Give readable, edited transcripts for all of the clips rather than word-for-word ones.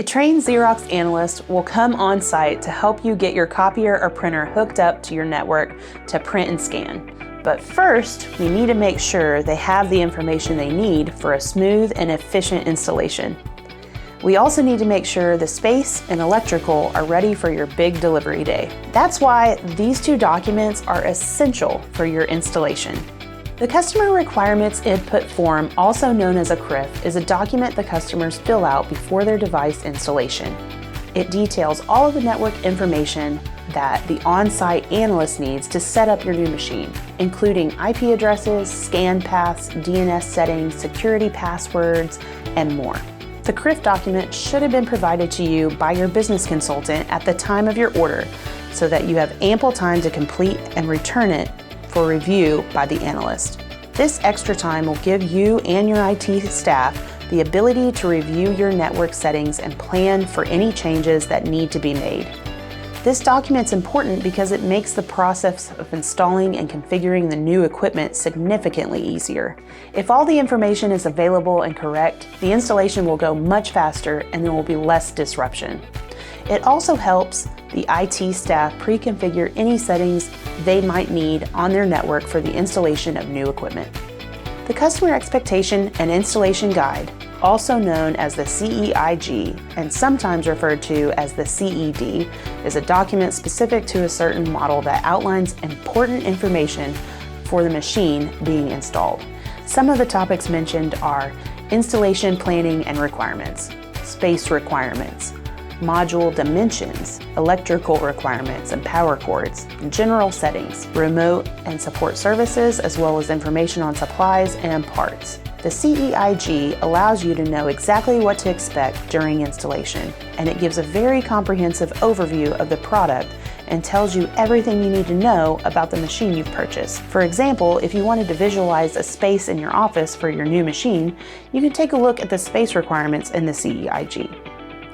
A trained Xerox analyst will come on site to help you get your copier or printer hooked up to your network to print and scan. But first, we need to make sure they have the information they need for a smooth and efficient installation. We also need to make sure the space and electrical are ready for your big delivery day. That's why these two documents are essential for your installation. The Customer Requirements Input Form, also known as a Crif, is a document the customers fill out before their device installation. It details all of the network information that the on-site analyst needs to set up your new machine, including IP addresses, scan paths, DNS settings, security passwords, and more. The Crif document should have been provided to you by your business consultant at the time of your order so that you have ample time to complete and return it for review by the analyst. This extra time will give you and your IT staff the ability to review your network settings and plan for any changes that need to be made. This document's important because it makes the process of installing and configuring the new equipment significantly easier. If all the information is available and correct, the installation will go much faster and there will be less disruption. It also helps the IT staff pre-configure any settings they might need on their network for the installation of new equipment. The Customer Expectation and Installation Guide, also known as the CEIG and sometimes referred to as the CED, is a document specific to a certain model that outlines important information for the machine being installed. Some of the topics mentioned are installation planning and requirements, space requirements, module dimensions, electrical requirements and power cords, general settings, remote and support services, as well as information on supplies and parts. The CEIG allows you to know exactly what to expect during installation, and it gives a very comprehensive overview of the product and tells you everything you need to know about the machine you've purchased. For example, if you wanted to visualize a space in your office for your new machine, you can take a look at the space requirements in the CEIG.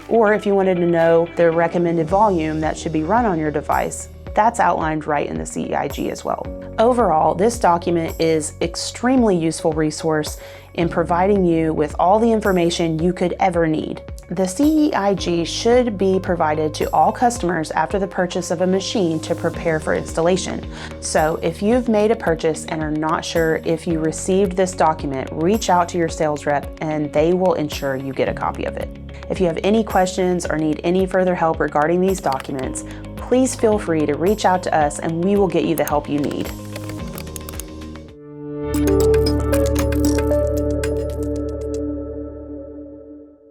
Or if you wanted to know the recommended volume that should be run on your device, that's outlined right in the CEIG as well. Overall, this document is an extremely useful resource in providing you with all the information you could ever need. The CEIG should be provided to all customers after the purchase of a machine to prepare for installation. So if you've made a purchase and are not sure if you received this document, reach out to your sales rep and they will ensure you get a copy of it. If you have any questions or need any further help regarding these documents, please feel free to reach out to us and we will get you the help you need.